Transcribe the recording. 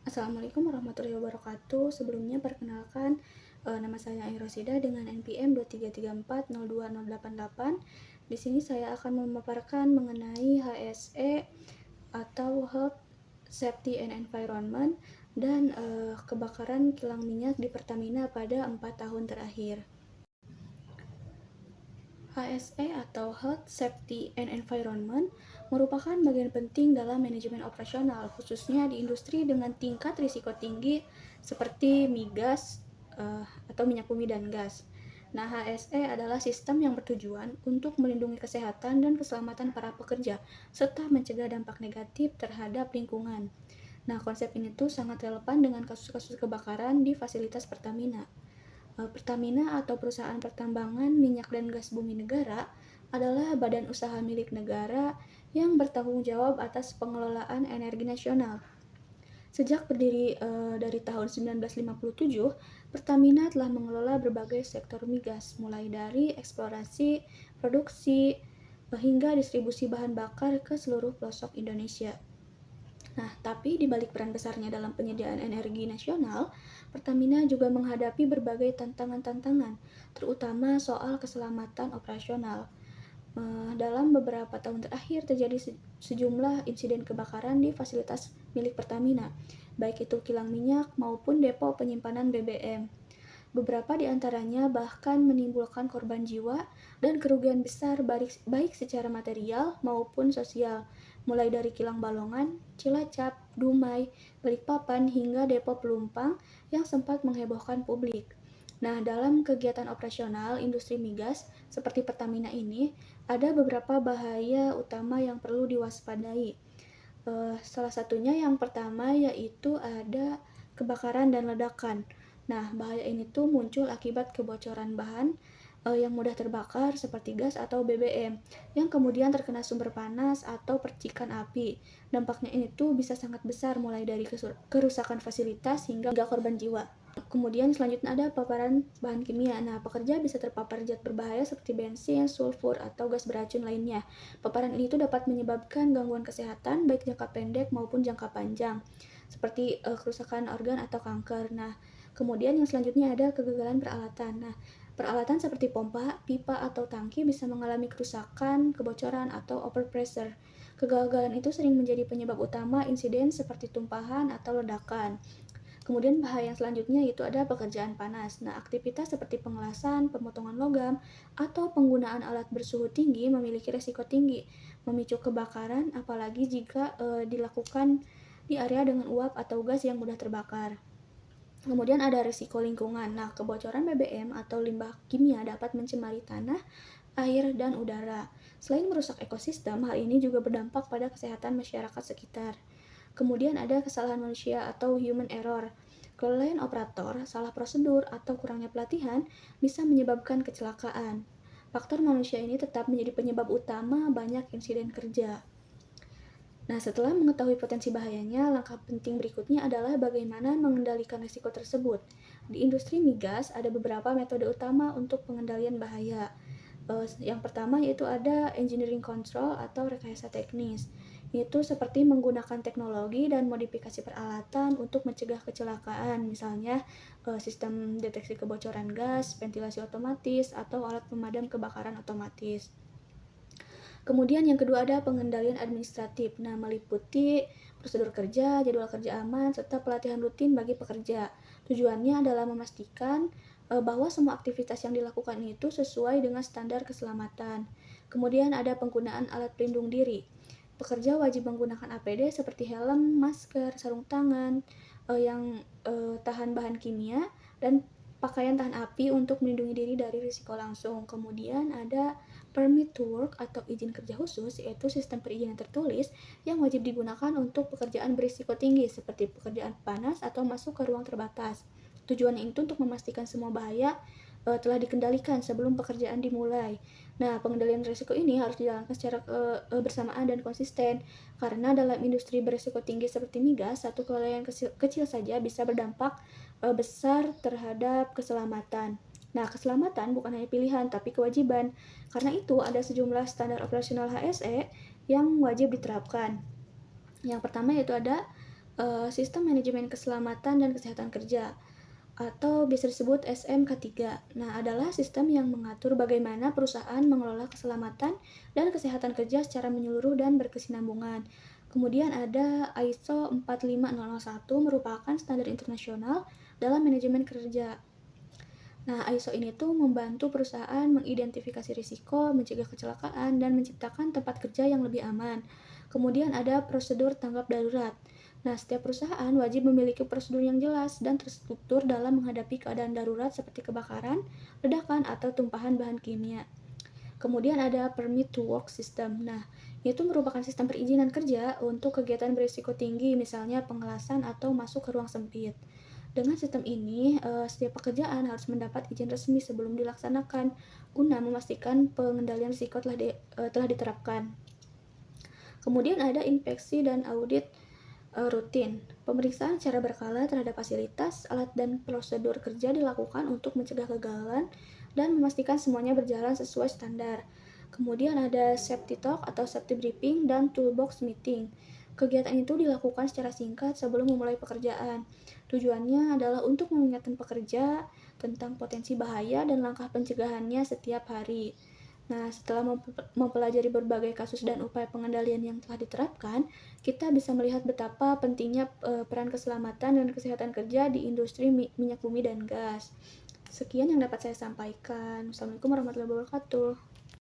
Assalamualaikum warahmatullahi wabarakatuh. Sebelumnya perkenalkan, nama saya Airosida dengan NPM 233402088. Di sini saya akan memaparkan mengenai HSE atau Health, Safety and Environment dan kebakaran kilang minyak di Pertamina pada 4 tahun terakhir. HSE atau Health, Safety and Environment merupakan bagian penting dalam manajemen operasional, khususnya di industri dengan tingkat risiko tinggi seperti migas atau minyak bumi dan gas. Nah, HSE adalah sistem yang bertujuan untuk melindungi kesehatan dan keselamatan para pekerja, serta mencegah dampak negatif terhadap lingkungan. Nah, konsep ini tuh sangat relevan dengan kasus-kasus kebakaran di fasilitas Pertamina. Pertamina atau perusahaan pertambangan minyak dan gas bumi negara adalah badan usaha milik negara yang bertanggung jawab atas pengelolaan energi nasional. Sejak berdiri dari tahun 1957, Pertamina telah mengelola berbagai sektor migas, mulai dari eksplorasi, produksi, hingga distribusi bahan bakar ke seluruh pelosok Indonesia. Nah, tapi di balik peran besarnya dalam penyediaan energi nasional, Pertamina juga menghadapi berbagai tantangan-tantangan, terutama soal keselamatan operasional. Dalam beberapa tahun terakhir terjadi sejumlah insiden kebakaran di fasilitas milik Pertamina, baik itu kilang minyak maupun depo penyimpanan BBM. Beberapa di antaranya bahkan menimbulkan korban jiwa dan kerugian besar baik secara material maupun sosial, mulai dari kilang Balongan, Cilacap, Dumai, Balikpapan hingga depo Pelumpang yang sempat menghebohkan publik. Nah, dalam kegiatan operasional industri migas seperti Pertamina ini, ada beberapa bahaya utama yang perlu diwaspadai. Salah satunya yang pertama yaitu ada kebakaran dan ledakan. Nah, bahaya ini tuh muncul akibat kebocoran bahan yang mudah terbakar seperti gas atau BBM yang kemudian terkena sumber panas atau percikan api. Dampaknya ini tuh bisa sangat besar, mulai dari kerusakan fasilitas hingga korban jiwa. Kemudian selanjutnya ada paparan bahan kimia. Nah, pekerja bisa terpapar zat berbahaya seperti bensin, sulfur, atau gas beracun lainnya. Paparan ini tuh dapat menyebabkan gangguan kesehatan baik jangka pendek maupun jangka panjang, seperti kerusakan organ atau kanker. Nah, kemudian yang selanjutnya ada kegagalan peralatan. Nah, peralatan seperti pompa, pipa, atau tangki bisa mengalami kerusakan, kebocoran, atau overpressure. Kegagalan itu sering menjadi penyebab utama insiden seperti tumpahan atau ledakan. Kemudian bahaya yang selanjutnya itu ada pekerjaan panas. Nah, aktivitas seperti pengelasan, pemotongan logam, atau penggunaan alat bersuhu tinggi memiliki resiko tinggi memicu kebakaran, apalagi jika dilakukan di area dengan uap atau gas yang mudah terbakar. Kemudian ada risiko lingkungan. Nah, kebocoran BBM atau limbah kimia dapat mencemari tanah, air, dan udara. Selain merusak ekosistem, hal ini juga berdampak pada kesehatan masyarakat sekitar. Kemudian ada kesalahan manusia atau human error. Kelalaian operator, salah prosedur, atau kurangnya pelatihan bisa menyebabkan kecelakaan. Faktor manusia ini tetap menjadi penyebab utama banyak insiden kerja. Nah, setelah mengetahui potensi bahayanya, langkah penting berikutnya adalah bagaimana mengendalikan risiko tersebut. Di industri migas, ada beberapa metode utama untuk pengendalian bahaya. Yang pertama yaitu ada engineering control atau rekayasa teknis. Itu seperti menggunakan teknologi dan modifikasi peralatan untuk mencegah kecelakaan, misalnya sistem deteksi kebocoran gas, ventilasi otomatis, atau alat pemadam kebakaran otomatis. Kemudian yang kedua ada pengendalian administratif. Nah, meliputi prosedur kerja, jadwal kerja aman, serta pelatihan rutin bagi pekerja. Tujuannya adalah memastikan bahwa semua aktivitas yang dilakukan itu sesuai dengan standar keselamatan. Kemudian ada penggunaan alat pelindung diri. Pekerja wajib menggunakan APD seperti helm, masker, sarung tangan yang tahan bahan kimia, dan pakaian tahan api untuk melindungi diri dari risiko langsung. Kemudian ada permit to work atau izin kerja khusus, yaitu sistem perizinan tertulis yang wajib digunakan untuk pekerjaan berisiko tinggi seperti pekerjaan panas atau masuk ke ruang terbatas. Tujuannya itu untuk memastikan semua bahaya telah dikendalikan sebelum pekerjaan dimulai. Nah, pengendalian risiko ini harus dijalankan secara bersamaan dan konsisten, karena dalam industri berisiko tinggi seperti migas, satu kelalaian kecil saja bisa berdampak besar terhadap keselamatan. Nah, keselamatan bukan hanya pilihan, tapi kewajiban. Karena itu, ada sejumlah standar operasional HSE yang wajib diterapkan. Yang pertama yaitu ada Sistem Manajemen Keselamatan dan Kesehatan Kerja atau biasa disebut SMK3. Nah, adalah sistem yang mengatur bagaimana perusahaan mengelola keselamatan dan kesehatan kerja secara menyeluruh dan berkesinambungan. Kemudian ada ISO 45001 merupakan standar internasional dalam manajemen kerja. Nah, ISO ini tuh membantu perusahaan mengidentifikasi risiko, mencegah kecelakaan, dan menciptakan tempat kerja yang lebih aman. Kemudian ada prosedur tanggap darurat. Nah, setiap perusahaan wajib memiliki prosedur yang jelas dan terstruktur dalam menghadapi keadaan darurat seperti kebakaran, ledakan, atau tumpahan bahan kimia. Kemudian ada permit to work system. Nah, itu merupakan sistem perizinan kerja untuk kegiatan berisiko tinggi, misalnya pengelasan atau masuk ke ruang sempit. Dengan sistem ini, setiap pekerjaan harus mendapat izin resmi sebelum dilaksanakan, guna memastikan pengendalian risiko telah diterapkan. Kemudian ada inspeksi dan audit rutin. Pemeriksaan secara berkala terhadap fasilitas, alat, dan prosedur kerja dilakukan untuk mencegah kegagalan dan memastikan semuanya berjalan sesuai standar. Kemudian ada safety talk atau safety briefing dan toolbox meeting. Kegiatan itu dilakukan secara singkat sebelum memulai pekerjaan. Tujuannya adalah untuk mengingatkan pekerja tentang potensi bahaya dan langkah pencegahannya setiap hari. Nah, setelah mempelajari berbagai kasus dan upaya pengendalian yang telah diterapkan, kita bisa melihat betapa pentingnya peran keselamatan dan kesehatan kerja di industri minyak bumi dan gas. Sekian yang dapat saya sampaikan. Wassalamualaikum warahmatullahi wabarakatuh.